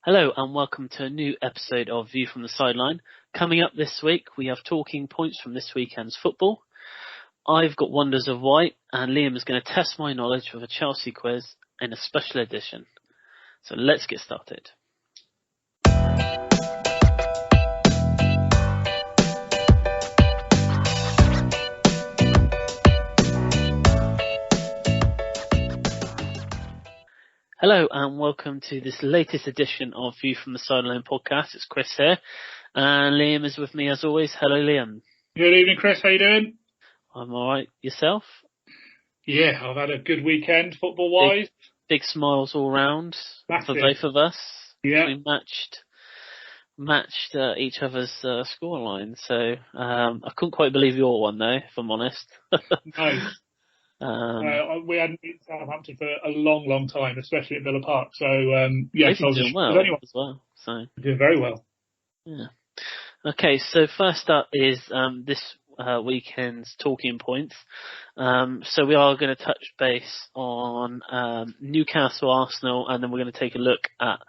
Hello and welcome to a new episode of View from the Sideline. Coming up this week, we have talking points from this weekend's football. I've got Wonders of White and Liam is going to test my knowledge with a Chelsea quiz in a special edition. So let's get started. Hello and welcome to this latest edition of View from the Sideline podcast. It's Chris here and Liam is with me as always. Hello Liam. Good evening Chris, how you doing? I'm alright. Yourself? Yeah, I've had a good weekend football wise. Big smiles all round for both of us. Yeah. We matched each other's scoreline, so I couldn't quite believe your one though, if I'm honest. No. We hadn't been to Southampton for a long time, especially at Villa Park. So yes, I was doing well as well. So doing very well. Yeah. Okay, so first up is this weekend's talking points. So we are going to touch base on Newcastle, Arsenal, and then we're going to take a look at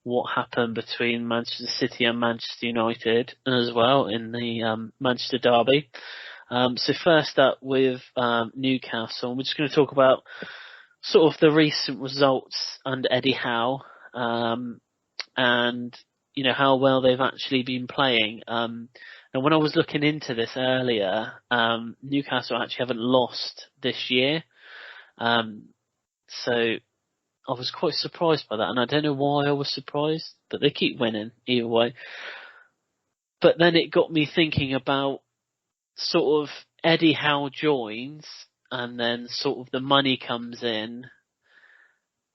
what happened between Manchester City and Manchester United as well in the Manchester derby. So first up with Newcastle, we're just going to talk about sort of the recent results under Eddie Howe, and you know how well they've actually been playing. And when I was looking into this earlier, Newcastle actually haven't lost this year, so I was quite surprised by that, and I don't know why I was surprised, but they keep winning either way. But then it got me thinking about sort of Eddie Howe joins and then sort of the money comes in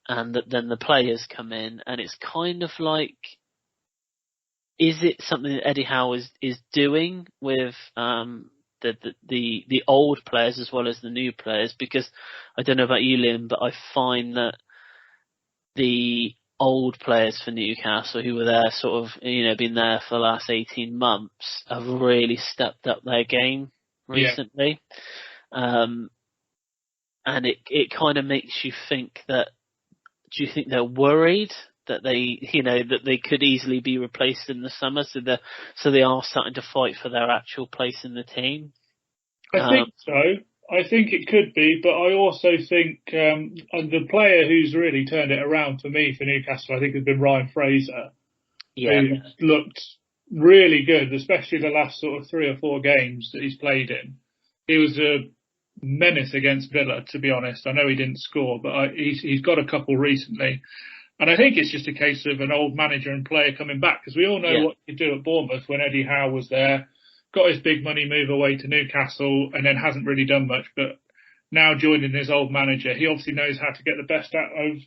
and then the players come in, and it's kind of like, is it something that Eddie Howe is doing with the old players as well as the new players? Because I don't know about you, Liam, but I find that the old players for Newcastle who were there sort of, been there for the last 18 months have really stepped up their game recently. Yeah. And it kind of makes you think that, do you think they're worried that they could easily be replaced in the summer, so they are starting to fight for their actual place in the team? I think so. I think it could be, but I also think the player who's really turned it around for me for Newcastle, I think, has been Ryan Fraser. Yeah, who looked really good, especially the last sort of 3 or 4 games that he's played in. He was a menace against Villa, to be honest. I know he didn't score, but he's got a couple recently. And I think it's just a case of an old manager and player coming back, because we all know what he could do at Bournemouth when Eddie Howe was there. Got his big money move away to Newcastle and then hasn't really done much. But now joining his old manager, he obviously knows how to get the best out of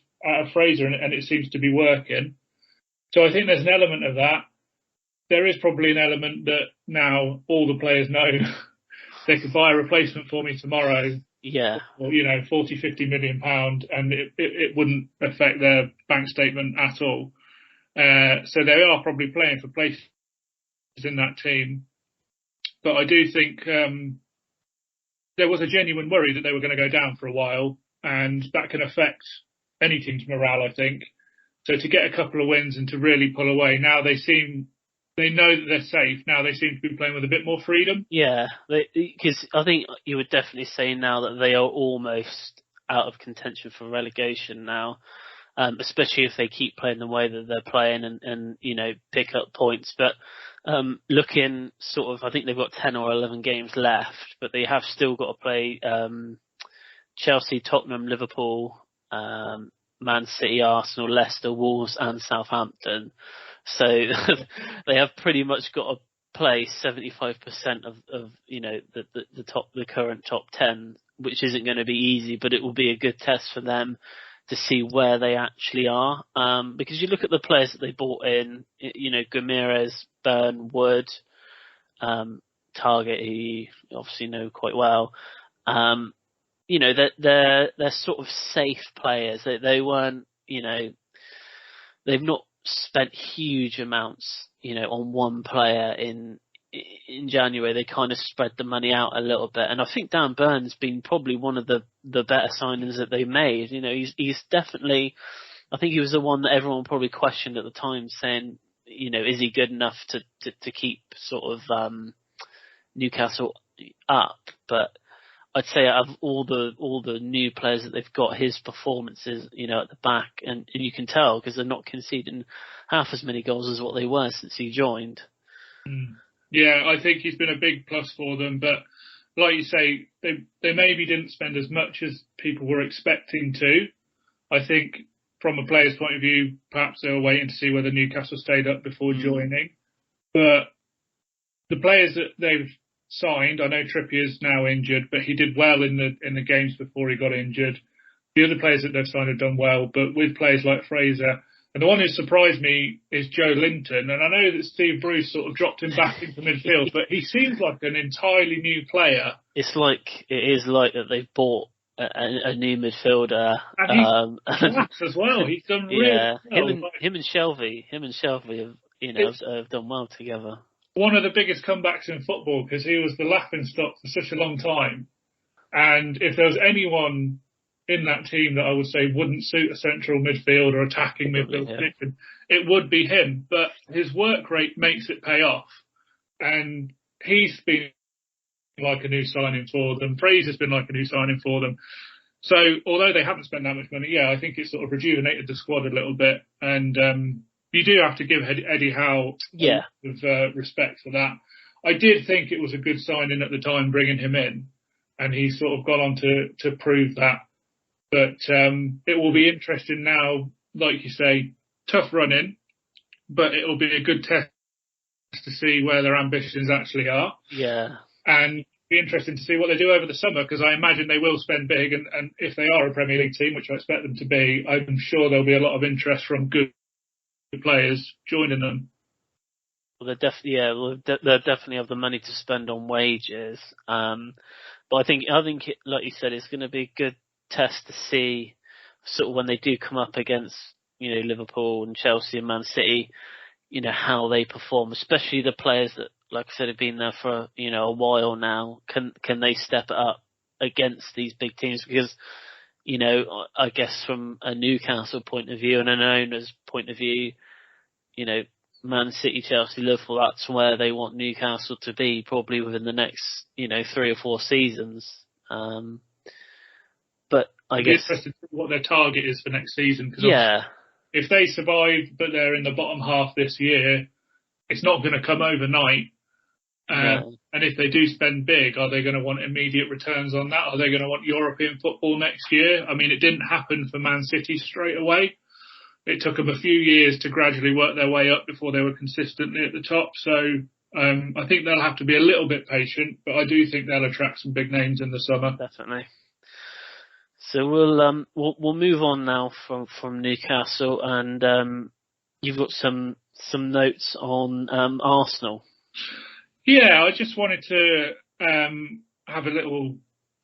Fraser, and it seems to be working. So I think there's an element of that. There is probably an element that now all the players know they could buy a replacement for me tomorrow. Yeah. Or, 40, 50 million pound, and it wouldn't affect their bank statement at all. So they are probably playing for places in that team. But I do think there was a genuine worry that they were going to go down for a while, and that can affect any team's morale, I think. So to get a couple of wins and to really pull away, now they know that they're safe. Now they seem to be playing with a bit more freedom. Yeah, because I think you would definitely say now that they are almost out of contention for relegation now, especially if they keep playing the way that they're playing and pick up points. But looking sort of, I think they've got 10 or 11 games left, but they have still got to play Chelsea, Tottenham, Liverpool, Man City, Arsenal, Leicester, Wolves and Southampton. So they have pretty much got to play 75% of the current top 10, which isn't going to be easy, but it will be a good test for them to see where they actually are. Because you look at the players that they bought in, Gomez, Byrne, Wood, Target, who you obviously know quite well. They're sort of safe players. They weren't, they've not spent huge amounts, on one player in January. They kind of spread the money out a little bit, and I think Dan Byrne's been probably one of the better signings that they made. He's definitely I think he was the one that everyone probably questioned at the time, saying, is he good enough to keep sort of Newcastle up? But I'd say out of all the new players that they've got, his performances, at the back, and you can tell because they're not conceding half as many goals as what they were since he joined. Yeah, I think he's been a big plus for them, but like you say, they maybe didn't spend as much as people were expecting to. I think from a player's point of view, perhaps they were waiting to see whether Newcastle stayed up before joining. But the players that they've signed, I know Trippier's now injured, but he did well in the games before he got injured. The other players that they've signed have done well, but with players like Fraser, and the one who surprised me is Joe Linton. And I know that Steve Bruce sort of dropped him back into midfield, but he seems like an entirely new player. It is like that they've bought a new midfielder. And he's class as well. He's done really well. Him and Shelvey have done well together. One of the biggest comebacks in football, because he was the laughing stock for such a long time. And if there was anyone in that team that I would say wouldn't suit a central midfield or attacking midfield position, it would be him. But his work rate makes it pay off. And he's been like a new signing for them. Fraser's been like a new signing for them. So although they haven't spent that much money, I think it's sort of rejuvenated the squad a little bit. And you do have to give Eddie Howe a lot of respect for that. I did think it was a good signing at the time, bringing him in. And he's sort of gone on to prove that. But it will be interesting now, like you say, tough running, but it will be a good test to see where their ambitions actually are. Yeah. And be interesting to see what they do over the summer, because I imagine they will spend big. And if they are a Premier League team, which I expect them to be, I'm sure there'll be a lot of interest from good players joining them. Well, they definitely have the money to spend on wages. But I think, like you said, it's going to be a good test to see sort of when they do come up against, Liverpool and Chelsea and Man City, how they perform, especially the players that, like I said, have been there for, a while now. Can they step it up against these big teams? Because, I guess from a Newcastle point of view and an owner's point of view, Man City, Chelsea, Liverpool, that's where they want Newcastle to be probably within the next, 3 or 4 seasons. But I guess interested to see what their target is for next season. Cause if they survive, but they're in the bottom half this year, it's not going to come overnight. And if they do spend big, are they going to want immediate returns on that? Are they going to want European football next year? I mean, it didn't happen for Man City straight away. It took them a few years to gradually work their way up before they were consistently at the top. So I think they'll have to be a little bit patient, but I do think they'll attract some big names in the summer. Definitely. So we'll move on now from Newcastle, and you've got some notes on Arsenal. Yeah, I just wanted to have a little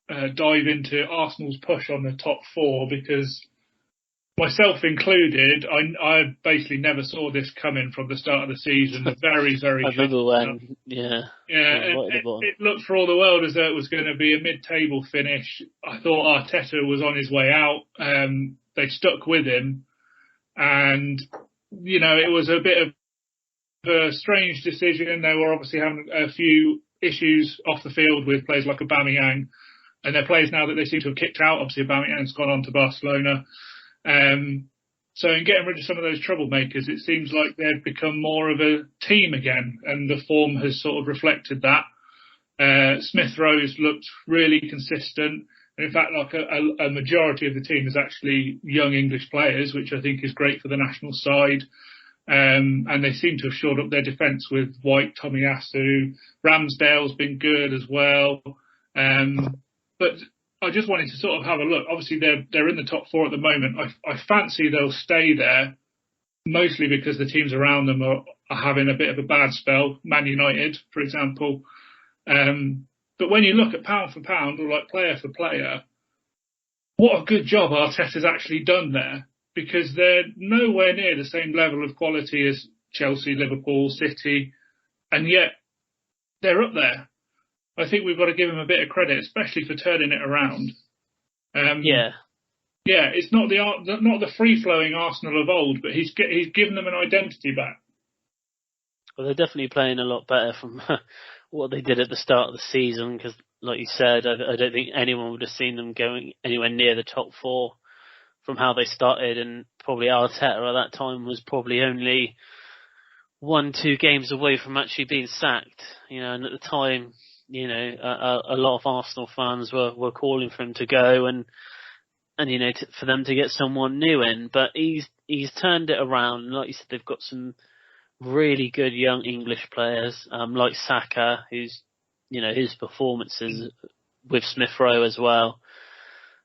dive into Arsenal's push on the top 4, because myself included, I basically never saw this coming from the start of the season. Very, very good. I remember when, it looked for all the world as though it was going to be a mid-table finish. I thought Arteta was on his way out. They stuck with him, and it was a bit of a strange decision. They were obviously having a few issues off the field with players like Aubameyang, and they're players now that they seem to have kicked out. Obviously, Aubameyang's gone on to Barcelona. So in getting rid of some of those troublemakers, it seems like they've become more of a team again, and the form has sort of reflected that. Smith Rowe looked really consistent. And in fact, like a majority of the team is actually young English players, which I think is great for the national side. And they seem to have shored up their defence with White, Tomiyasu. Ramsdale's been good as well. But I just wanted to sort of have a look. Obviously, they're in the top 4 at the moment. I fancy they'll stay there, mostly because the teams around them are having a bit of a bad spell. Man United, for example. But when you look at pound for pound, or like player for player, what a good job Arteta's actually done there, because they're nowhere near the same level of quality as Chelsea, Liverpool, City, and yet they're up there. I think we've got to give him a bit of credit, especially for turning it around. Yeah, it's not the free flowing Arsenal of old, but he's given them an identity back. Well, they're definitely playing a lot better from what they did at the start of the season. Because, like you said, I don't think anyone would have seen them going anywhere near the top four from how they started, and probably Arteta at that time was probably only 1-2 games away from actually being sacked. And at the time, a lot of Arsenal fans were calling for him to go and for them to get someone new in. But he's turned it around. Like you said, they've got some really good young English players, like Saka, who's his performances with Smith Rowe as well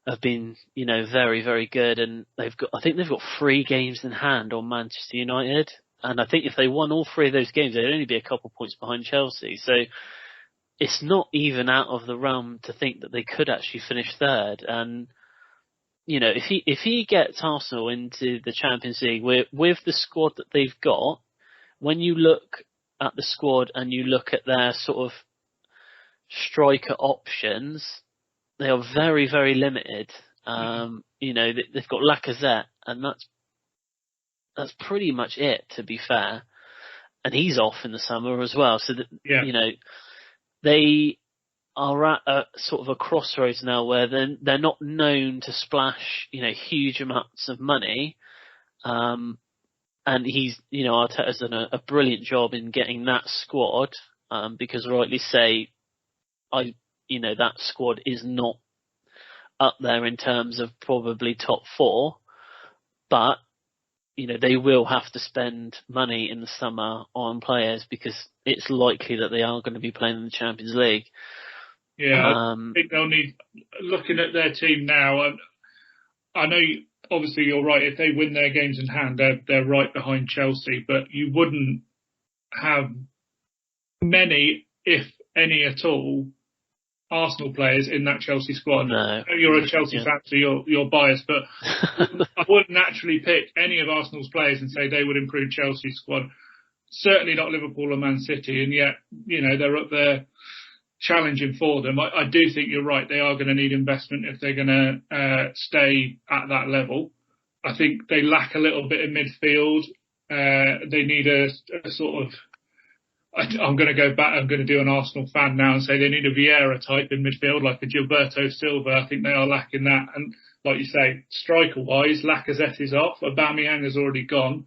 have been, very, very good. And I think they've got 3 games in hand on Manchester United. And I think if they won all 3 of those games, they'd only be a couple points behind Chelsea. So it's not even out of the realm to think that they could actually finish third. And, if he gets Arsenal into the Champions League with the squad that they've got, when you look at the squad and you look at their sort of striker options, they are very, very limited. They've got Lacazette, and that's pretty much it, to be fair. And he's off in the summer as well. So they are at a sort of a crossroads now where they're not known to splash, huge amounts of money. And Arteta's done a brilliant job in getting that squad, because rightly say, that squad is not up there in terms of probably top 4, but, they will have to spend money in the summer on players because it's likely that they are going to be playing in the Champions League. Yeah, I think they'll need, looking at their team now, and I know obviously you're right, if they win their games in hand, they're right behind Chelsea, but you wouldn't have many, if any at all, Arsenal players in that Chelsea squad. No. I know you're a Chelsea fan, so you're biased, but I wouldn't naturally pick any of Arsenal's players and say they would improve Chelsea's squad. Certainly not Liverpool or Man City, and yet, they're up there challenging for them. I do think you're right. They are going to need investment if they're going to stay at that level. I think they lack a little bit in midfield. They need a sort of, I'm going to go back, I'm going to do an Arsenal fan now and say they need a Vieira type in midfield, like a Gilberto Silva. I think they are lacking that. And like you say, striker-wise, Lacazette is off. Aubameyang has already gone.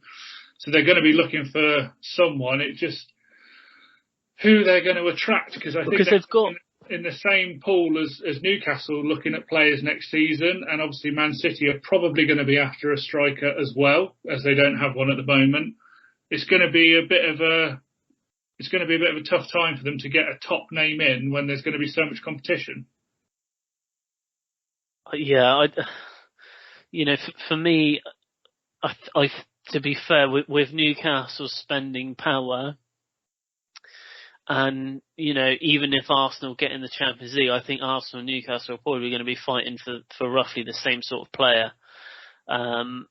So they're going to be looking for someone. It just, who they're going to attract, because I think they've got in the same pool as Newcastle looking at players next season, and obviously Man City are probably going to be after a striker as well, as they don't have one at the moment. It's going to be a bit of a tough time for them to get a top name in when there's going to be so much competition. Yeah, for me, I to be fair, with Newcastle spending power, and, even if Arsenal get in the Champions League, I think Arsenal and Newcastle are probably going to be fighting for roughly the same sort of player. But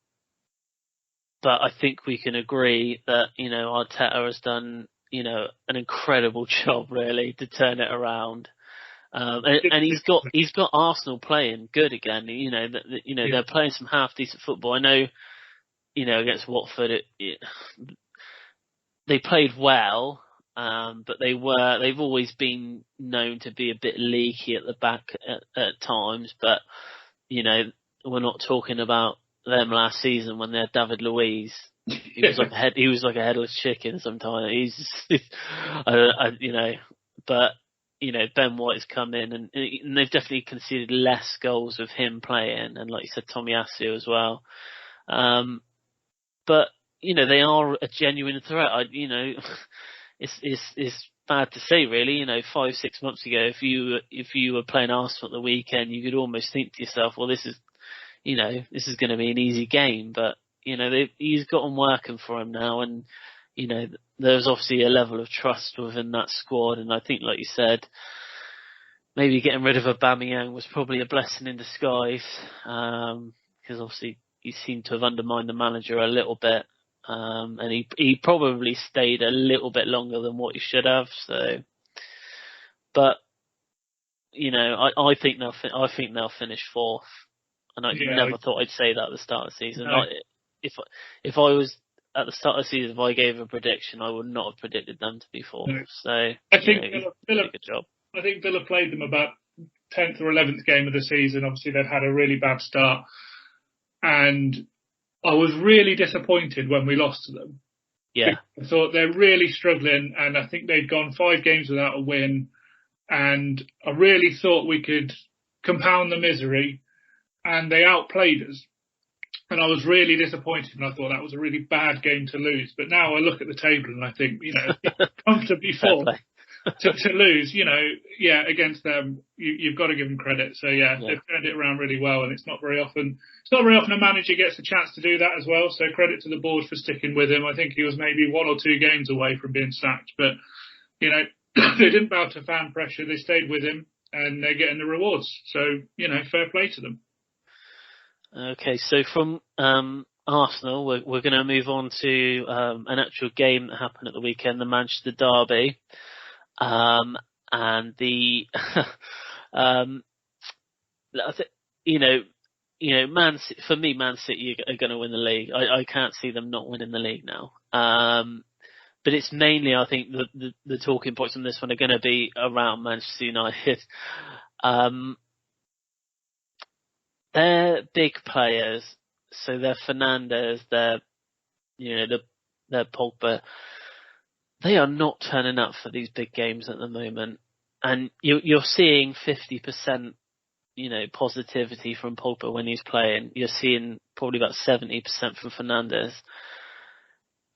I think we can agree that, Arteta has done, an incredible job really to turn it around. And he's got Arsenal playing good again. They're playing some half decent football. I know, against Watford, they played well. But they've always been known to be a bit leaky at the back at times. But, we're not talking about them last season when they had David Luiz. He was like a headless chicken sometimes. But, Ben White has come in and they've definitely conceded less goals with him playing. And like you said, Tomiyasu as well. But, they are a genuine threat. It's bad to say, really. 5-6 months ago, if you were playing Arsenal at the weekend, you could almost think to yourself, well, this is going to be an easy game. But he's got them working for him now, and there's obviously a level of trust within that squad. And I think, like you said, maybe getting rid of Aubameyang was probably a blessing in disguise, because obviously he seemed to have undermined the manager a little bit. And he probably stayed a little bit longer than what he should have. So, but I think they'll finish fourth. and I Yeah. never thought I'd say that at the start of the season. No. If I was at the start of the season, if I gave a prediction, I would not have predicted them to be fourth. No. So I think Villa did a good job. I think Villa played them about 10th or 11th game of the season. Obviously, they'd had a really bad start, and I was really disappointed when we lost to them. Yeah, I thought they're really struggling, and I think they'd gone 5 games without a win, and I really thought we could compound the misery, and they outplayed us. And I was really disappointed, and I thought that was a really bad game to lose. But now I look at the table and I think, comfortably fourth to lose, against them, you've got to give them credit. So they've turned it around really well, and it's not very often a manager gets a chance to do that as well. So credit to the board for sticking with him. I think he was maybe 1 or 2 games away from being sacked, but they didn't bow to fan pressure. They stayed with him, and they're getting the rewards. So fair play to them. Okay, so from Arsenal, we're going to move on to an actual game that happened at the weekend, the Manchester Derby, and the Man City, for me, Man City are going to win the league. I can't see them not winning the league now. But it's mainly, I think, the talking points on this one are going to be around Manchester United. They're big players, so they're Fernandes, they're Pogba. They are not turning up for these big games at the moment, and you're seeing 50%, positivity from Pogba when he's playing. You're seeing probably about 70% from Fernandes,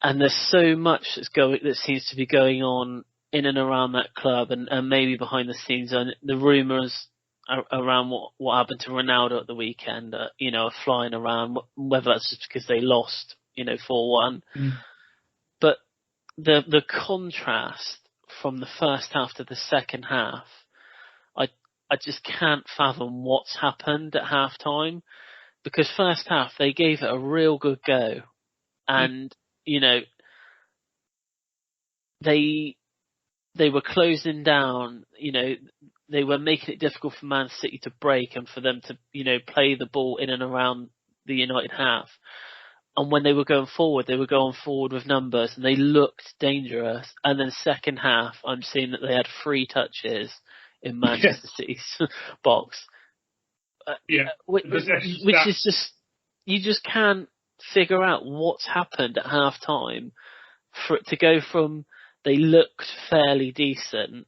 and there's so much that seems to be going on in and around that club, and maybe behind the scenes, and the rumours around what happened to Ronaldo at the weekend, are flying around, whether that's just because they lost, 4-1. But the contrast from the first half to the second half, I just can't fathom what's happened at half time, because first half they gave it a real good go, and they were closing down, they were making it difficult for Man City to break and for them to, play the ball in and around the United half. And when they were going forward with numbers, and they looked dangerous. And then second half, I'm seeing that they had 3 touches in Manchester City's box. Which is just, you just can't figure out what's happened at half time for it to go from they looked fairly decent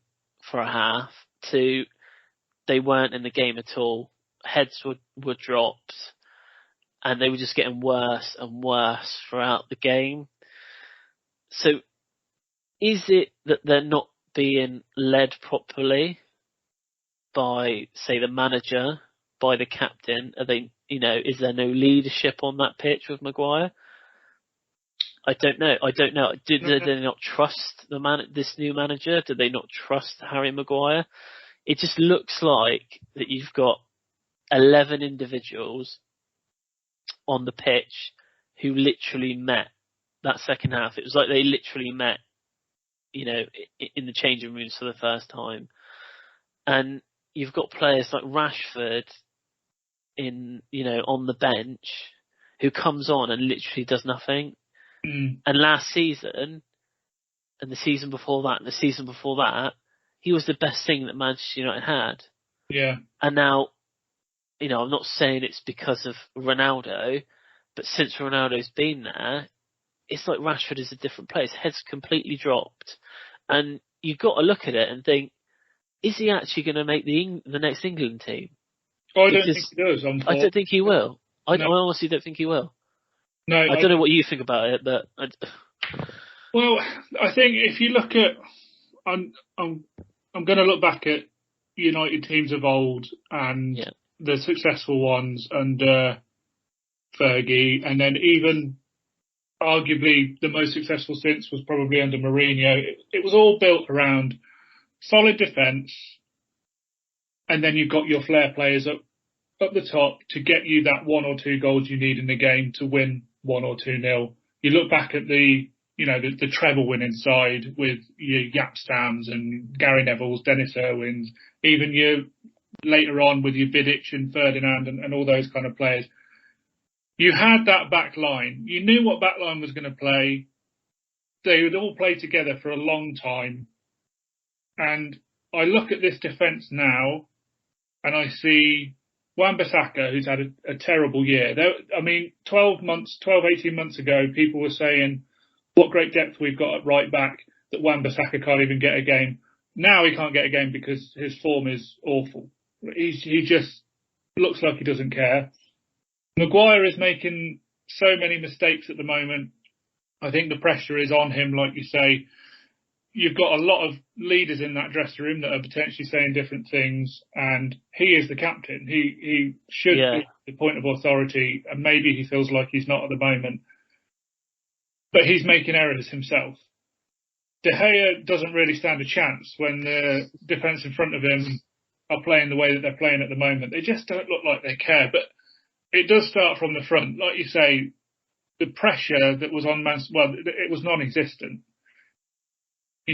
for a half to they weren't in the game at all. Heads were dropped, and they were just getting worse and worse throughout the game. So is it that they're not being led properly by, say, the manager, by the captain? Are they, is there no leadership on that pitch with Maguire? I don't know. Do they not trust this new manager? Do they not trust Harry Maguire? It just looks like that you've got 11 individuals on the pitch who literally met that second half. It was like they literally met, in the changing rooms for the first time. And you've got players like Rashford on the bench who comes on and literally does nothing. And last season, and the season before that, and the season before that, he was the best thing that Manchester United had. Yeah. And now, I'm not saying it's because of Ronaldo, but since Ronaldo's been there, it's like Rashford is a different player. His head's completely dropped. And you've got to look at it and think, is he actually going to make the next England team? I don't think he does. I don't think he will. I honestly don't think he will. No, I don't know what you think about it, but well, I think if you look at, I'm going to look back at United teams of old and the successful ones under Fergie, and then even arguably the most successful since was probably under Mourinho. It was all built around solid defence, and then you've got your flair players up the top to get you that 1 or 2 goals you need in the game to win 1 or 2-0. You look back at the treble winning side with your Jaap Stams and Gary Neville's, Dennis Irwin's, even your later on with your Vidic and Ferdinand and all those kind of players. You had that back line. You knew what back line was going to play. They would all play together for a long time. And I look at this defence now and I see Wan-Bissaka, who's had a terrible year. 18 months ago, people were saying what great depth we've got at right back, that Wan-Bissaka can't even get a game. Now he can't get a game because his form is awful. He just looks like he doesn't care. Maguire is making so many mistakes at the moment. I think the pressure is on him, like you say. You've got a lot of leaders in that dressing room that are potentially saying different things, and he is the captain. He should be the point of authority, and maybe he feels like he's not at the moment. But he's making errors himself. De Gea doesn't really stand a chance when the defence in front of him are playing the way that they're playing at the moment. They just don't look like they care. But it does start from the front. Like you say, the pressure that was on it was non-existent. I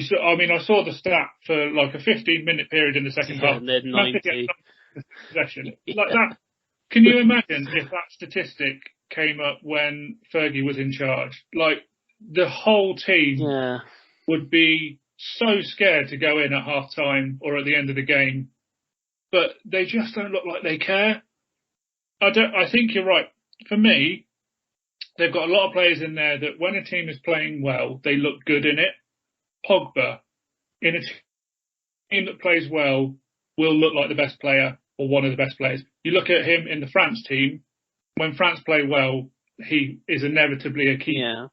saw the stat for like a 15-minute period in the second half. 90. Possession. Like that. Can you imagine if that statistic came up when Fergie was in charge? Like, the whole team would be so scared to go in at half-time or at the end of the game. But they just don't look like they care. I think you're right. For me, they've got a lot of players in there that when a team is playing well, they look good in it. Pogba, in a team that plays well, will look like the best player or one of the best players. You look at him in the France team, when France play well, he is inevitably a key. Yeah.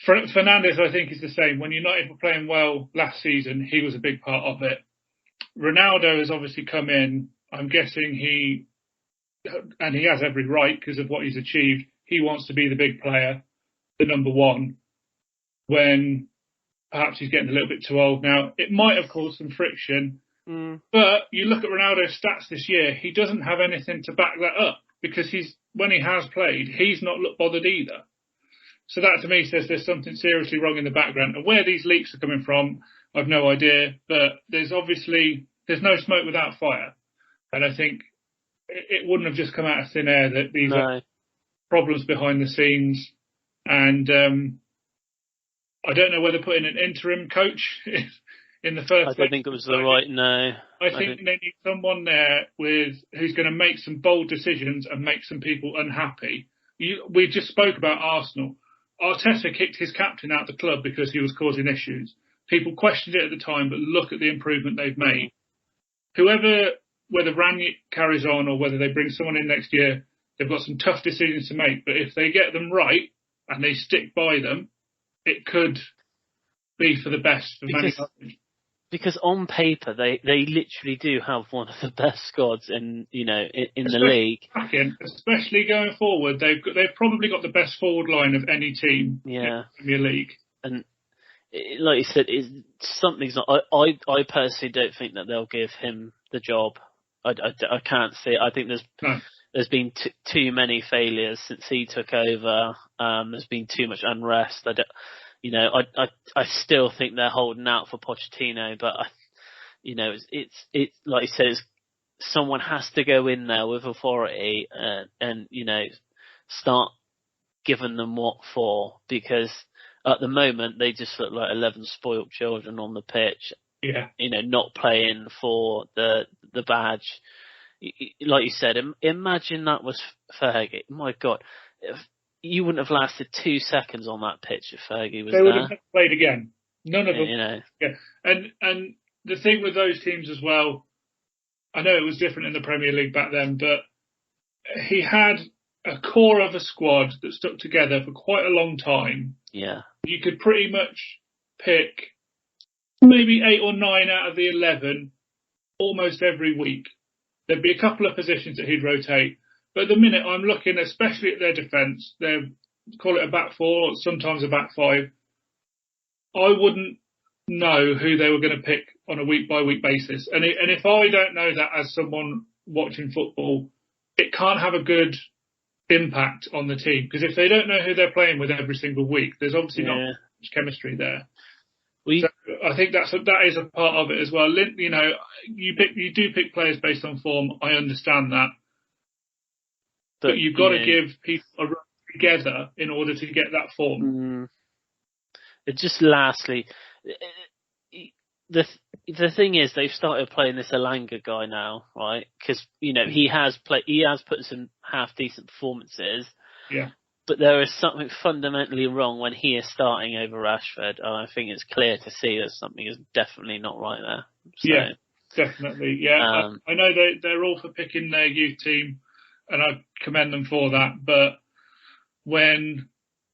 Fernandes, I think, is the same. When United were playing well last season, he was a big part of it. Ronaldo has obviously come in. I'm guessing he has every right because of what he's achieved. He wants to be the big player, the number one, when perhaps he's getting a little bit too old now. It might have caused some friction. But you look at Ronaldo's stats this year, he doesn't have anything to back that up because when he has played, he's not looked bothered either. So that to me says there's something seriously wrong in the background. And where these leaks are coming from, I've no idea. But there's no smoke without fire. And I think it wouldn't have just come out of thin air that these are problems behind the scenes. And I don't know whether putting an interim coach in the first. I don't think it was the right. No, I think they need someone there who's going to make some bold decisions and make some people unhappy. We just spoke about Arsenal. Arteta kicked his captain out of the club because he was causing issues. People questioned it at the time, but look at the improvement they've made. Whether Ranić carries on or whether they bring someone in next year, they've got some tough decisions to make. But if they get them right and they stick by them, it could be for the best for Man United. Because on paper, they literally do have one of the best squads in the league. Especially going forward, they've probably got the best forward line of any team in the Premier League. And like you said, something's not. I personally don't think that they'll give him the job. I can't see it. I think there's been too many failures since he took over. There's been too much unrest. I still think they're holding out for Pochettino, but it's like you said, someone has to go in there with authority and start giving them what for, because at the moment they just look like 11 spoiled children on the pitch. Yeah, not playing for the badge. Like you said, imagine that was Fergie. My God. You wouldn't have lasted 2 seconds on that pitch if Fergie was there. They would have never played again. None of them. Yeah. And the thing with those teams as well, I know it was different in the Premier League back then, but he had a core of a squad that stuck together for quite a long time. Yeah. You could pretty much pick maybe 8 or 9 out of the 11 almost every week. There'd be a couple of positions that he'd rotate. But at the minute, I'm looking especially at their defence. They call it a back four, or sometimes a back five. I wouldn't know who they were going to pick on a week-by-week basis. And if I don't know that as someone watching football, it can't have a good impact on the team. Because if they don't know who they're playing with every single week, there's obviously not much chemistry there. So I think that is a part of it as well. You know, you do pick players based on form. I understand that, but you've got to give people a run together in order to get that form. Just lastly, the thing is they've started playing this Elanga guy now, right? Because you know he has put some half decent performances. Yeah. But there is something fundamentally wrong when he is starting over Rashford, and I think it's clear to see that something is definitely not right there. So, yeah, definitely. Yeah, I know they're all for picking their youth team, and I commend them for that. But when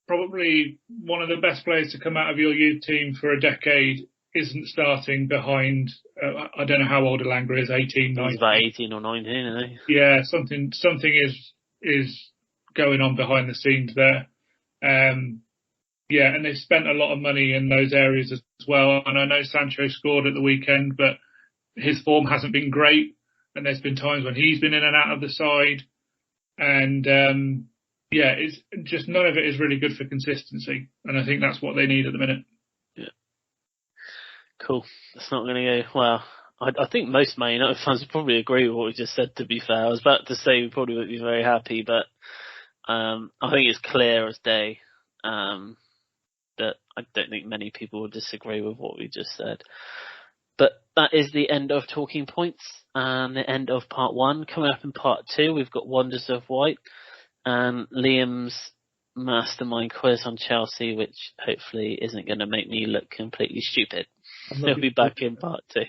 probably one of the best players to come out of your youth team for a decade isn't starting behind, I don't know how old Elanga is, 18, 19. He's about 18 or 19, isn't he? Yeah, something is going on behind the scenes there. And they've spent a lot of money in those areas as well. And I know Sancho scored at the weekend, but his form hasn't been great. And there's been times when he's been in and out of the side. And it's just none of it is really good for consistency. And I think that's what they need at the minute. Yeah. Cool. That's not going to go well. I think most Man United fans would probably agree with what we just said, to be fair. I was about to say we probably wouldn't be very happy, but I think it's clear as day that I don't think many people will disagree with what we just said. But that is the end of Talking Points and the end of part 1. Coming up in part 2, we've got Wonders of White and Liam's mastermind quiz on Chelsea, which hopefully isn't going to make me look completely stupid. He'll be back in part 2.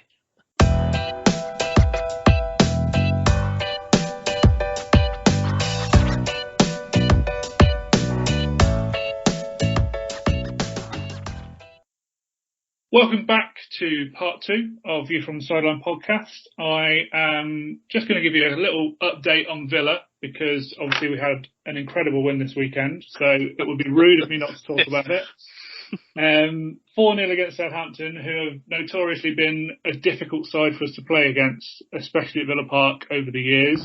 Welcome back to part 2 of View from the Sideline podcast. I am just going to give you a little update on Villa because obviously we had an incredible win this weekend, so it would be rude of me not to talk about it. 4-0 against Southampton, who have notoriously been a difficult side for us to play against, especially at Villa Park over the years.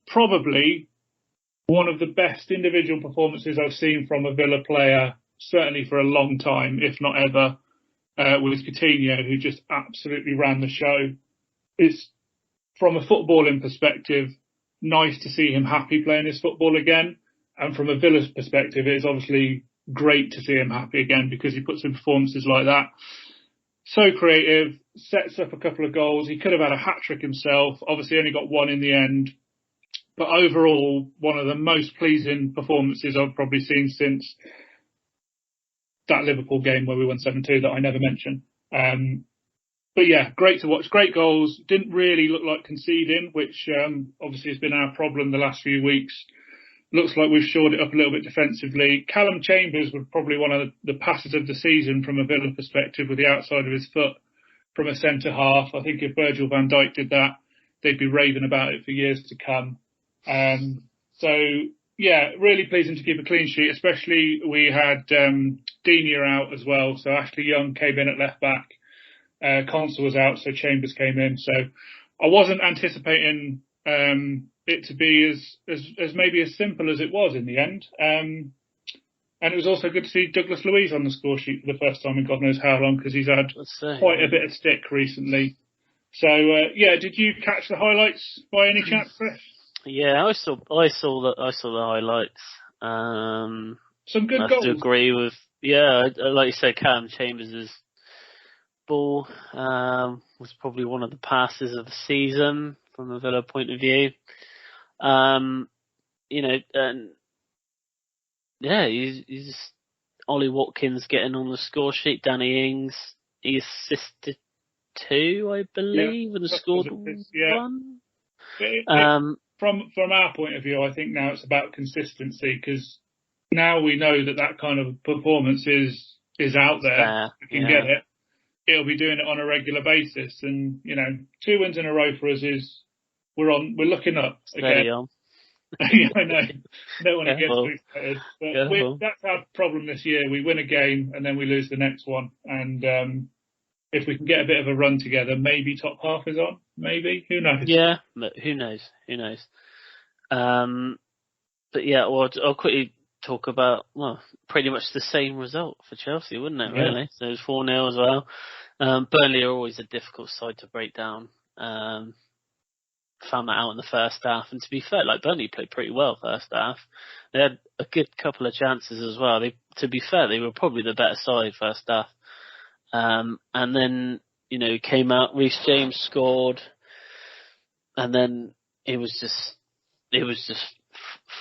Probably one of the best individual performances I've seen from a Villa player, certainly for a long time, if not ever, was Coutinho, who just absolutely ran the show. It's, from a footballing perspective, nice to see him happy playing his football again. And from a Villa's perspective, it's obviously great to see him happy again because he puts in performances like that. So creative, sets up a couple of goals. He could have had a hat-trick himself. Obviously only got one in the end. But overall, one of the most pleasing performances I've probably seen since that Liverpool game where we won 7-2 that I never mentioned. But yeah, great to watch. Great goals. Didn't really look like conceding, which obviously has been our problem the last few weeks. Looks like we've shored it up a little bit defensively. Callum Chambers was probably one of the passes of the season from a Villa perspective with the outside of his foot from a centre half. I think if Virgil van Dijk did that, they'd be raving about it for years to come. Yeah, really pleasing to keep a clean sheet, especially we had Digne out as well. So Ashley Young came in at left back. Consul was out, so Chambers came in. So I wasn't anticipating it to be as maybe as simple as it was in the end. And it was also good to see Douglas Luiz on the score sheet for the first time in God knows how long, because he's had quite a bit of stick recently. So did you catch the highlights by any chance, Chris? Yeah, I saw the highlights. Some good goals. I have to agree with, like you said, Callum Chambers' ball was probably one of the passes of the season from a Villa point of view. He's Ollie Watkins getting on the score sheet. Danny Ings, he assisted 2, I believe, and scored 1. From our point of view, I think now it's about consistency, because now we know that kind of performance is out there. We can get it. It'll be doing it on a regular basis, and 2 wins in a row for us is we're looking up again. On. Yeah, I know. No one gets too excited, but that's our problem this year. We win a game and then we lose the next one, and if we can get a bit of a run together, maybe top half is on. Maybe, who knows? Yeah, who knows? But yeah, well, I'll quickly talk about, well, pretty much the same result for Chelsea, wouldn't it, Yeah. really? So it was 4-0 as well. Burnley are always a difficult side to break down. Found that out in the first half. And to be fair, like, Burnley played pretty well first half. They had a good couple of chances as well. To be fair, they were probably the better side first half. And then, came out, Reece James scored. And then it was just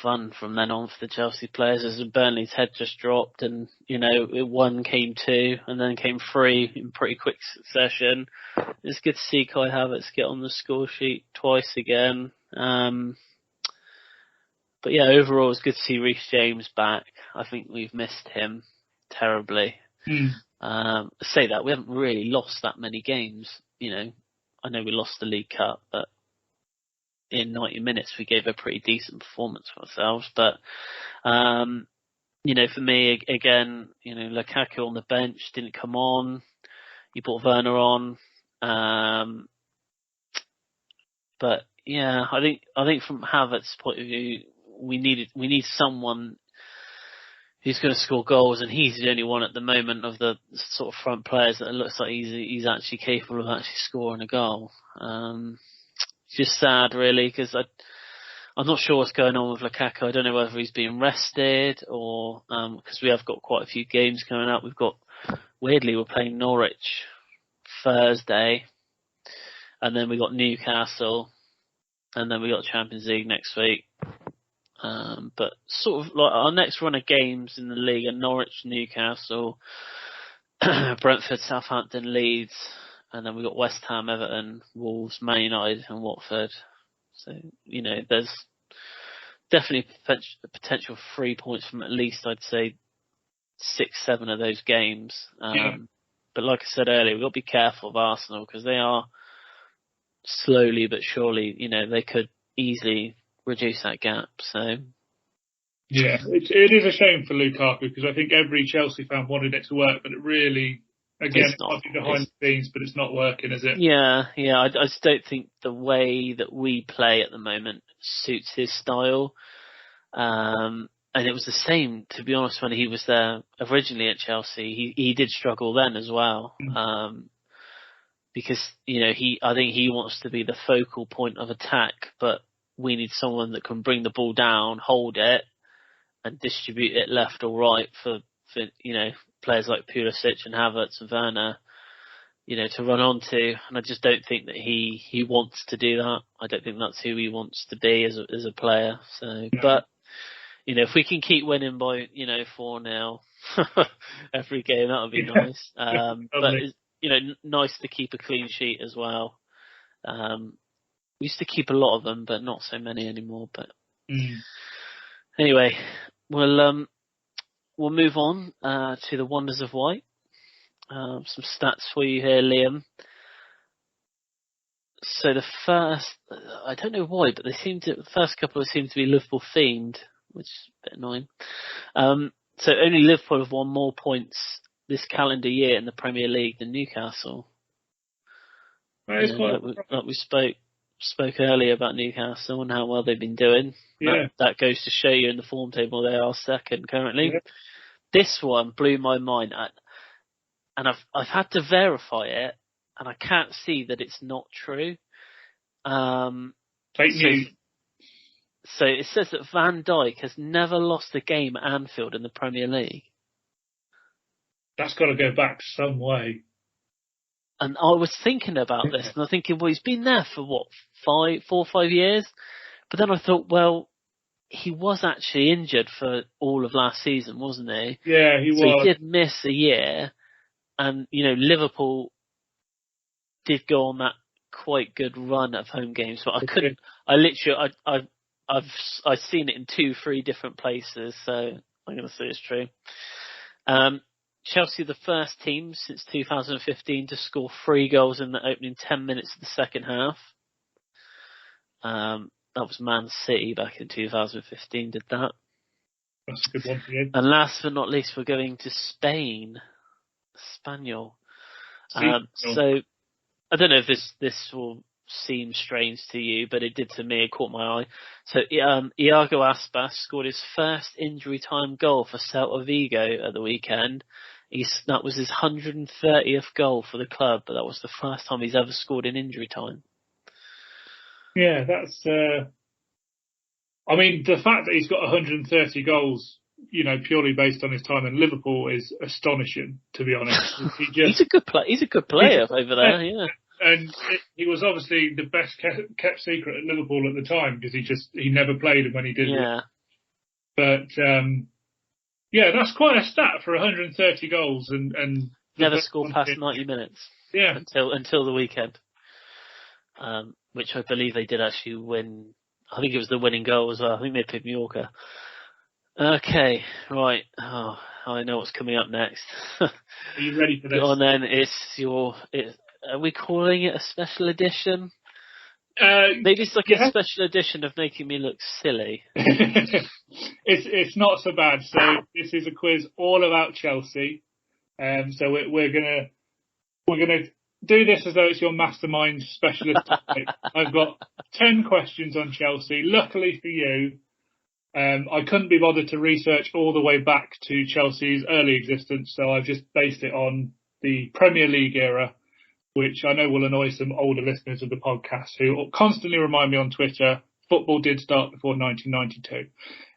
fun from then on for the Chelsea players, as Burnley's head just dropped, and one came two and then came three in pretty quick succession. It's good to see Kai Havertz get on the score sheet twice again. But yeah, overall it's good to see Reece James back. I think we've missed him terribly. Say that, we haven't really lost that many games. I know we lost the League Cup, but in 90 minutes we gave a pretty decent performance for ourselves. But for me, again, Lukaku on the bench didn't come on. You brought Werner on. But yeah, I think from Havertz's point of view, we need someone who's going to score goals, and he's the only one at the moment of the sort of front players that looks like he's actually capable of actually scoring a goal. It's just sad, really, because I'm not sure what's going on with Lukaku. I don't know whether he's being rested or because we have got quite a few games coming up. Weirdly, we're playing Norwich Thursday, and then we got Newcastle, and then we got Champions League next week. But sort of like our next run of games in the league are Norwich, Newcastle, Brentford, Southampton, Leeds, and then we got West Ham, Everton, Wolves, Man United, and Watford. So there's definitely a potential 3 points from at least, I'd say, 6-7 of those games. But like I said earlier, we've got to be careful of Arsenal, because they are slowly but surely, they could easily reduce that gap. So yeah, it is a shame for Lukaku, because I think every Chelsea fan wanted it to work, but it really, again, it's not behind the scenes, but it's not working, is it? Yeah. I just don't think the way that we play at the moment suits his style. And it was the same, to be honest, when he was there originally at Chelsea. He did struggle then as well. Because, I think he wants to be the focal point of attack, but we need someone that can bring the ball down, hold it, and distribute it left or right for players like Pulisic and Havertz and Werner, to run onto. And I just don't think that he wants to do that. I don't think that's who he wants to be as a player. So, but if we can keep winning by 4-0 every game, that would be nice. But it's, nice to keep a clean sheet as well. We used to keep a lot of them, but not so many anymore. But anyway, we'll move on to the wonders of white. Some stats for you here, Liam. So the first, I don't know why, but the first couple seem to be Liverpool themed, which is a bit annoying. So only Liverpool have won more points this calendar year in the Premier League than Newcastle. Like we spoke earlier about Newcastle and how well they've been doing. Yeah. That goes to show you in the form table they are second currently. Yeah. This one blew my mind, and I've had to verify it, and I can't see that it's not true. Fake news. So it says that Van Dijk has never lost a game at Anfield in the Premier League. That's got to go back some way. And I was thinking about this, and I'm thinking, well, he's been there for 4 or 5 years? But then I thought, well, he was actually injured for all of last season, wasn't he? Yeah, he was. So he did miss a year, and Liverpool did go on that quite good run of home games, but I couldn't. I've seen it in 2-3 different places, so I'm going to say it's true. Chelsea are the first team since 2015 to score 3 goals in the opening 10 minutes of the second half. That was Man City back in 2015 did that. That's a good one for you. And last but not least, we're going to Spain. Spaniel. So I don't know if this will seem strange to you, but it did to me. It caught my eye. So Iago Aspas scored his first injury time goal for Celta Vigo at the weekend. That was his 130th goal for the club, but that was the first time he's ever scored in injury time. Yeah, that's. I mean, the fact that he's got 130 goals, purely based on his time in Liverpool, is astonishing. To be honest, he's a good player. He's a good player over there. Yeah. And he was obviously the best kept secret at Liverpool at the time because he never played him when he did. Yeah. But that's quite a stat for 130 goals and never scored past 90 minutes. Yeah. Until the weekend, which I believe they did actually win. I think it was the winning goal as well. I think they picked Mallorca. Okay, right. Oh, I know what's coming up next. Are you ready for this? Go on then. Are we calling it a special edition? Maybe it's like a special edition of making me look silly. It's not so bad. So this is a quiz all about Chelsea. So we're gonna do this as though it's your mastermind specialist topic. I've got 10 questions on Chelsea. Luckily for you, I couldn't be bothered to research all the way back to Chelsea's early existence, so I've just based it on the Premier League era, which I know will annoy some older listeners of the podcast who constantly remind me on Twitter, football did start before 1992.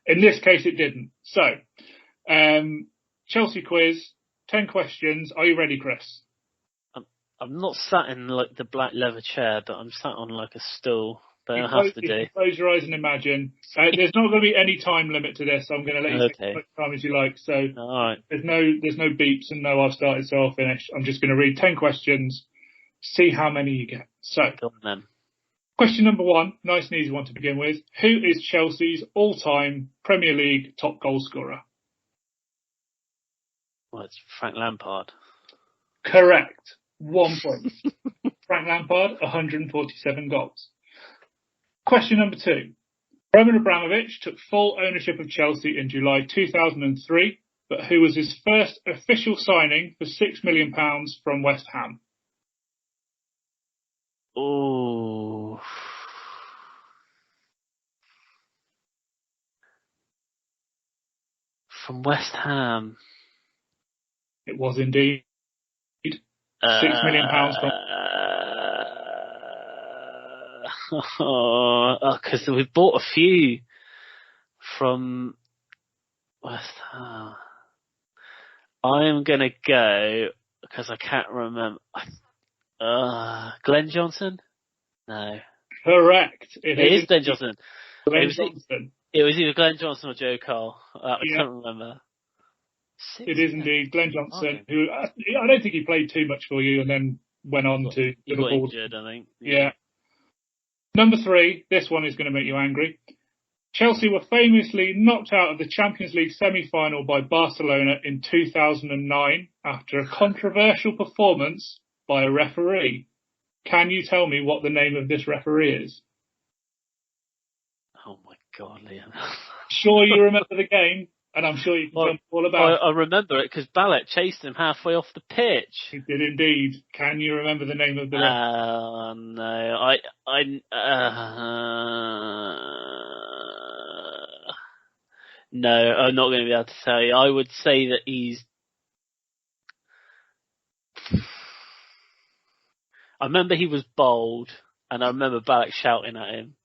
In this case, it didn't. So, Chelsea quiz, 10 questions. Are you ready, Chris? I'm not sat in like the black leather chair, but I'm sat on like a stool. But I'll have to do. Close your eyes and imagine. There's not going to be any time limit to this. I'm going to let you take as much time as you like. So all right. There's no beeps and no I've started so I'll finish. I'm just going to read 10 questions. See how many you get. So, go on then. Question number 1, nice and easy one to begin with. Who is Chelsea's all-time Premier League top goal scorer? Well, it's Frank Lampard. Correct. 1 point. Frank Lampard, 147 goals. Question number 2. Roman Abramovich took full ownership of Chelsea in July 2003, but who was his first official signing for £6 million from West Ham? Oh. From West Ham. It was indeed. £6 million from... because we've bought a few from West Ham. I am going to go, because I can't remember, Glenn Johnson? No. Correct. It is Glenn Johnson. It was either Glenn Johnson or Joe Cole. I can't remember. It is indeed Glenn Johnson, who I don't think he played too much for you and then went on to Liverpool. He got injured, I think. Yeah. Number 3, this one is going to make you angry. Chelsea were famously knocked out of the Champions League semi-final by Barcelona in 2009 after a controversial performance by a referee. Can you tell me what the name of this referee is? Oh my God, Liam. Sure you remember the game? And I'm sure you can tell me all about it. I remember it because Ballet chased him halfway off the pitch. He did indeed. Can you remember the name of the referee? No. No, I'm not going to be able to tell you. I would say that I remember he was bold, and I remember Balak shouting at him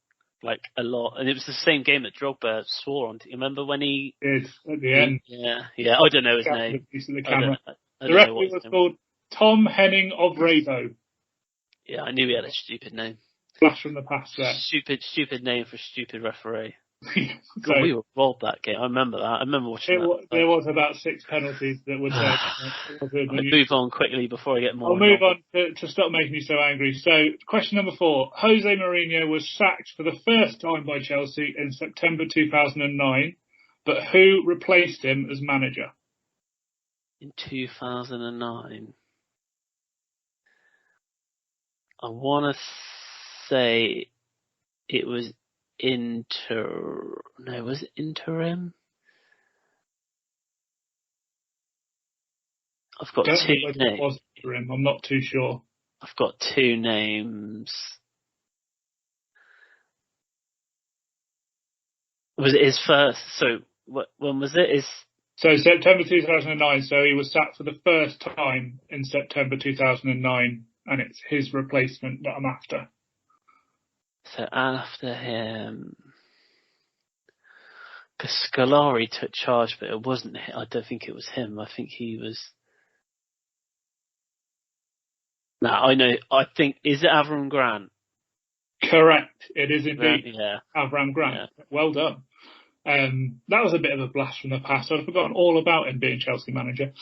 like a lot, and it was the same game that Drogba swore on. You remember when he did at the end? Yeah. I don't know his name. The referee was called Tom Henning of Rabo. Yeah, I knew he had a stupid name. Flash from the past there. Stupid name for a stupid referee. So, we were robbed that game. I remember that. I remember watching that. There was about 6 penalties that were there. I'll move on quickly before I get more. I'll move on to stop making you so angry. So, question number 4. Jose Mourinho was sacked for the first time by Chelsea in September 2009, but who replaced him as manager? In 2009. I want to say it was was it interim? I've got 2 names. I'm not too sure. I've got 2 names. Was it his first? So when was it? So September 2009. So he was sacked for the first time in September 2009, and it's his replacement that I'm after. So after him, because Scolari took charge, but it wasn't. I don't think it was him. I think he was. No, I know. I think is it Avram Grant? Correct. It is indeed. Yeah. Avram Grant. Yeah. Well done. That was a bit of a blast from the past. I'd forgotten all about him being Chelsea manager.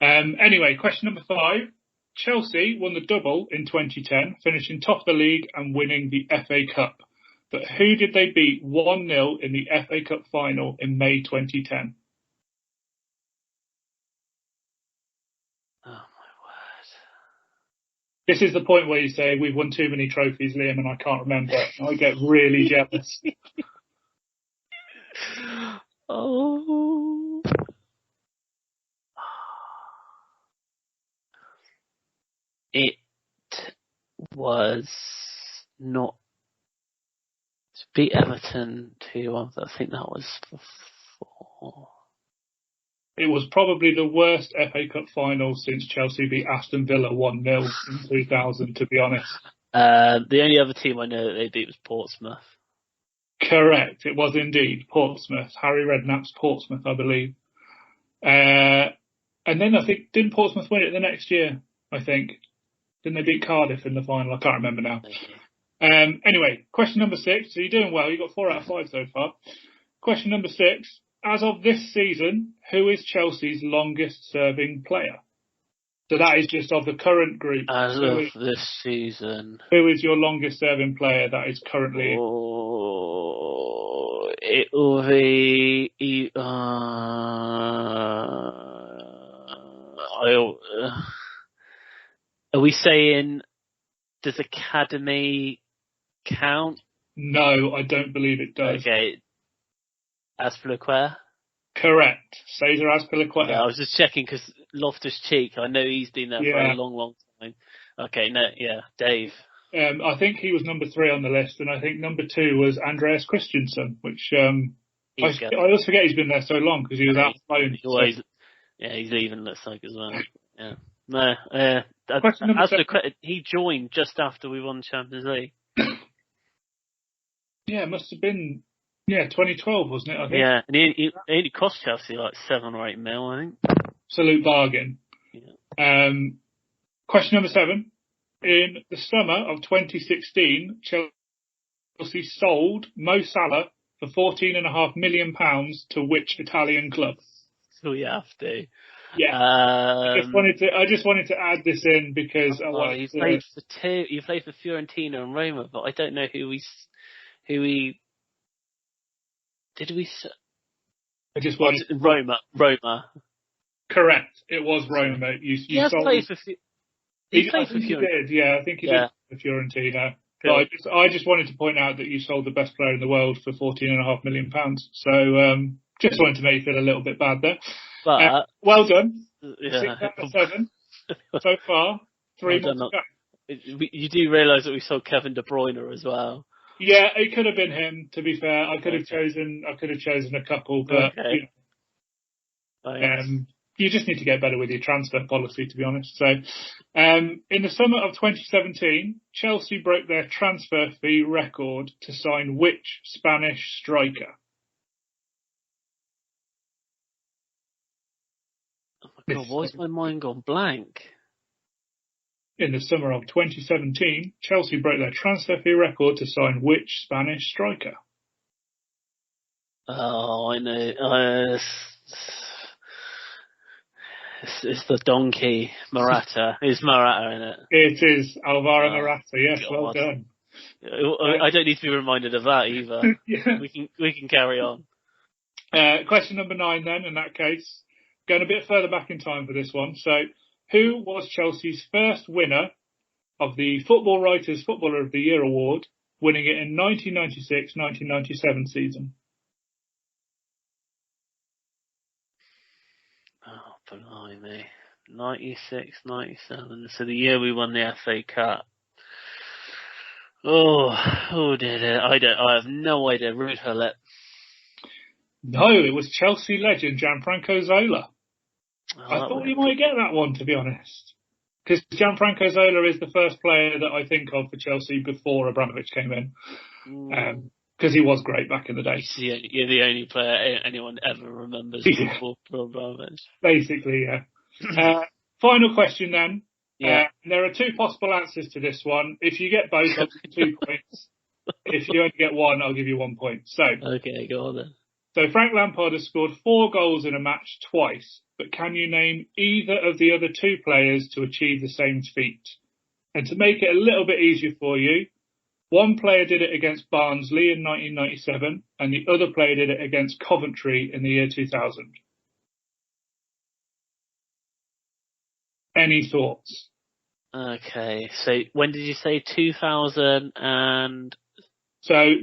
Anyway, question number 5. Chelsea won the double in 2010, finishing top of the league and winning the FA Cup. But who did they beat 1-0 in the FA Cup final in May 2010? Oh, my word. This is the point where you say, we've won too many trophies, Liam, and I can't remember. I get really jealous. Oh. It was not to beat Everton 2-1. I think that was before. It was probably the worst FA Cup final since Chelsea beat Aston Villa 1-0 in 2000, to be honest. The only other team I know that they beat was Portsmouth. Correct. It was indeed Portsmouth. Harry Redknapp's Portsmouth, I believe. And then I think, didn't Portsmouth win it the next year, I think? Didn't they beat Cardiff in the final? I can't remember now. Anyway, question number 6. So you're doing well. You got 4 out of 5 so far. Question number 6. As of this season, who is Chelsea's longest serving player? So that is just of the current group. As of this season. Who is your longest serving player that is currently... Oh, it will be... are we saying, does academy count? No, I don't believe it does. Okay. Azpilicueta? Correct. Cesar Azpilicueta. Yeah, I was just checking because Loftus-Cheek, I know he's been there for a long, long time. Okay, no, yeah, Dave. I think he was number 3 on the list, and I think number 2 was Andreas Christensen, which I always forget he's been there so long because he was out loan. Yeah, he's leaving, looks like, as well. Yeah. No, Azpilicueta, he joined just after we won the Champions League. Yeah, it must have been... Yeah, 2012, wasn't it, I think? Yeah, and he only cost Chelsea like 7 or 8 mil, I think. Absolute bargain. Yeah. Question number 7. In the summer of 2016, Chelsea sold Mo Salah for £14.5 million to which Italian club? So we have to. Yeah. I just wanted to add this in because you played for Fiorentina and Roma, but I don't know who we did we? I just wanted Roma. Correct. It was Roma. You sold. Played for. He played for Fiorentina. He did. Yeah, I think he did for Fiorentina. Cool. But I just wanted to point out that you sold the best player in the world for £14.5 million. So just wanted to make you feel a little bit bad there. But well done. Yeah. 6 out of 7 so far. 3 more to go. You do realise that we sold Kevin De Bruyne as well. Yeah, it could have been him. To be fair, I could have chosen a couple, but you just need to get better with your transfer policy, to be honest. So, in the summer of 2017, Chelsea broke their transfer fee record to sign which Spanish striker? Oh my God, why has my mind gone blank? In the summer of 2017, Chelsea broke their transfer fee record to sign which Spanish striker? Oh, I know. It's the donkey, Morata. Is Morata in it? It is Alvaro Morata, yes, God. Well done. I don't need to be reminded of that either. Yeah. We can carry on. Question number 9 then, in that case. Going a bit further back in time for this one. So, who was Chelsea's first winner of the Football Writers Footballer of the Year award, winning it in 1996-1997 season? Oh, blimey. 96-97. So the year we won the FA Cup. Oh, who did it? I have no idea. Ruud Gullit. No, it was Chelsea legend Gianfranco Zola. Oh, I thought you might get that one, to be honest. Because Gianfranco Zola is the first player that I think of for Chelsea before Abramovich came in. Because he was great back in the day. You're the only player anyone ever remembers before Abramovich. Basically, yeah. Final question then. Yeah. There are two possible answers to this one. If you get both, I'll give you 2 points. If you only get one, I'll give you 1 point. So, okay, go on then. So Frank Lampard has scored 4 goals in a match twice, but can you name either of the other 2 players to achieve the same feat? And to make it a little bit easier for you, one player did it against Barnsley in 1997, and the other player did it against Coventry in the year 2000. Any thoughts? Okay, so when did you say 2000 and... So,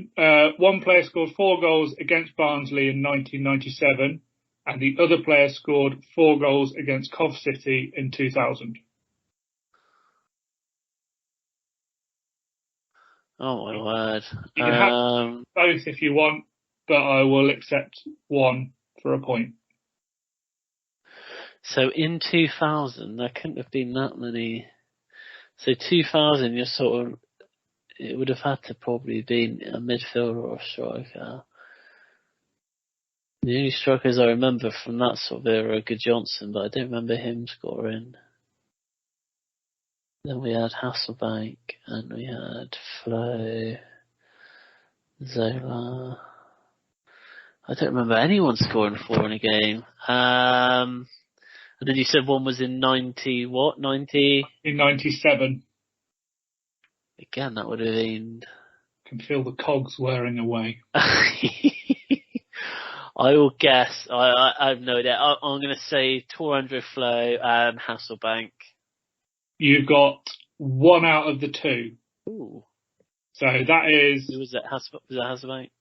one player scored 4 goals against Barnsley in 1997, and the other player scored 4 goals against Cov City in 2000. Oh my word. You can have both if you want, but I will accept one for a point. So in 2000, there couldn't have been that many. So 2000, you're sort of... It would have had to probably been a midfielder or a striker. The only strikers I remember from that sort of era are Good Johnson, but I don't remember him scoring. Then we had Hasselbank, and we had Flo, Zola. I don't remember anyone scoring 4 in a game. And then you said one was in 90, what? 90? In 97. Again, that would have been... Can feel the cogs wearing away. I will guess. I have no idea. I'm going to say Torandre Flo and Hasselbank. You've got 1 out of the 2. Ooh. So that is... Who was that? Was that Hasselbank?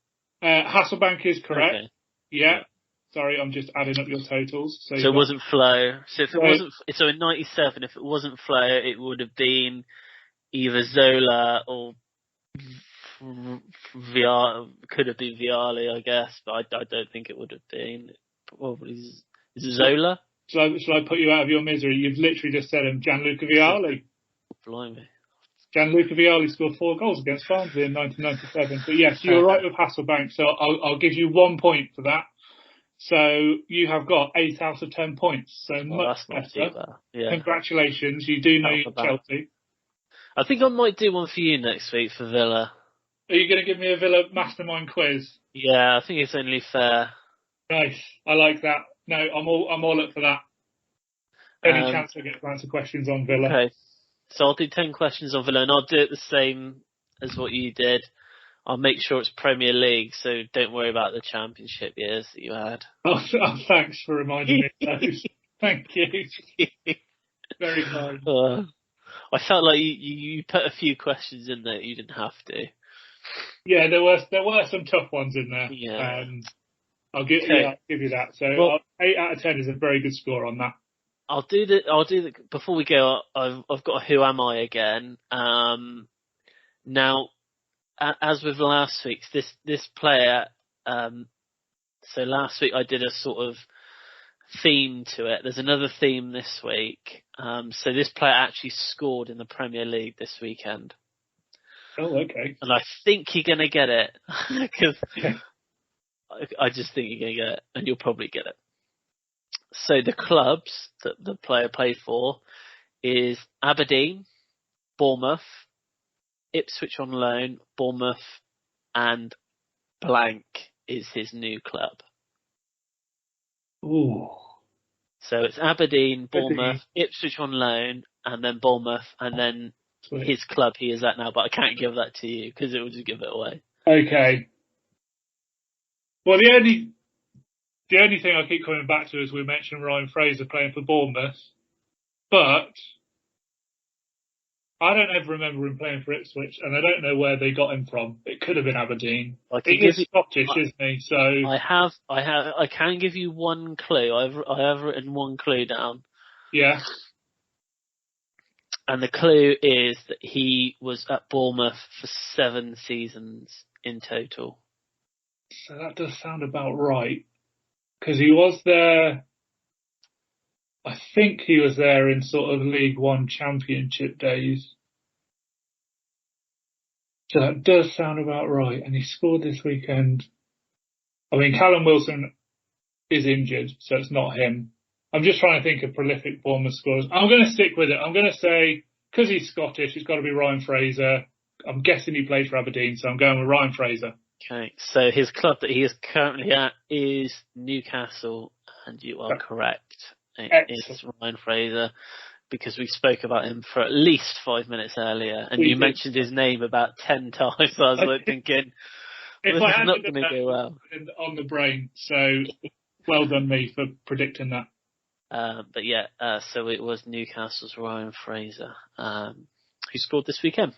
Hasselbank is correct. Okay. Yeah. Sorry, I'm just adding up your totals. So it wasn't Flo. So if it wasn't... So in 97, if it wasn't Flo, it would have been either Zola or could have been Vialli, I guess, but I don't think it would have been. Probably is it Zola? Shall I put you out of your misery? You've literally just said him, Gianluca Vialli. Blimey. Gianluca Vialli scored 4 goals against Barnsley in 1997. But yes, you're right with Hasselbank, so I'll give you 1 point for that. So you have got 8 out of 10 points. So much better. Yeah. Congratulations. You do know you're Chelsea. I think I might do one for you next week for Villa. Are you going to give me a Villa mastermind quiz? Yeah, I think it's only fair. Nice. I like that. No, I'm all up for that. Any chance I get to answer questions on Villa? Okay. So I'll do 10 questions on Villa, and I'll do it the same as what you did. I'll make sure it's Premier League, so don't worry about the Championship years that you had. Oh thanks for reminding me of those. Thank you. Very kind. I felt like you put a few questions in there that you didn't have to. Yeah, there were some tough ones in there. Yeah. I'll give you that. So 8 out of 10 is a very good score on that. I'll do the before we go. I've got a Who Am I again. Now, as with last week's, this player. So last week I did a sort of theme to it. There's another theme this week. So this player actually scored in the Premier League this weekend. Oh, okay. And I think you're going to get it. Because I just think you're going to get it. And you'll probably get it. So the clubs that the player played for is Aberdeen, Bournemouth, Ipswich on loan, Bournemouth, and blank is his new club. Ooh. So it's Aberdeen, Bournemouth, Ipswich on loan, and then Bournemouth, and then his club he is at now. But I can't give that to you because it would just give it away. Okay. Well, the only thing I keep coming back to is we mentioned Ryan Fraser playing for Bournemouth, but I don't ever remember him playing for Ipswich, and I don't know where they got him from. It could have been Aberdeen. He is Scottish, isn't he? So I can give you one clue. I have written one clue down. Yeah. And the clue is that he was at Bournemouth for 7 seasons in total. So that does sound about right. Because he was there, I think he was there in sort of League One Championship days. So that does sound about right. And he scored this weekend. I mean, Callum Wilson is injured, so it's not him. I'm just trying to think of prolific Bournemouth scorers. I'm going to stick with it. I'm going to say, because he's Scottish, it's got to be Ryan Fraser. I'm guessing he played for Aberdeen, so I'm going with Ryan Fraser. Okay, so his club that he is currently at is Newcastle, and you are correct. It is Ryan Fraser, because we spoke about him for at least 5 minutes earlier, and you mentioned his name about 10 times. I was like thinking, this is not going to go well. On the brain, so well done me for predicting that. But yeah, so it was Newcastle's Ryan Fraser, who scored this weekend.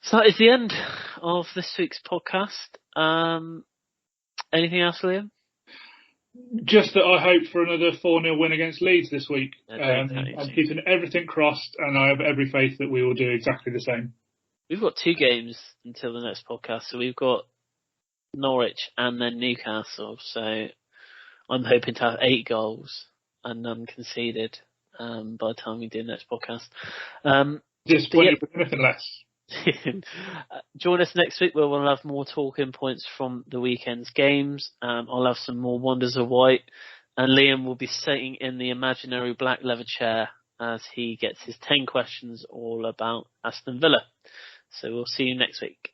So that is the end of this week's podcast. Anything else, Liam? Just that I hope for another 4-0 win against Leeds this week. I'm keeping everything crossed, and I have every faith that we will do exactly the same. We've got 2 games until the next podcast, so we've got Norwich and then Newcastle. So I'm hoping to have 8 goals and none conceded by the time we do the next podcast. Disappointed with anything less. Join us next week where we'll have more talking points from the weekend's games. I'll have some more Wonders of White, and Liam will be sitting in the imaginary black leather chair as he gets his 10 questions all about Aston Villa. So we'll see you next week.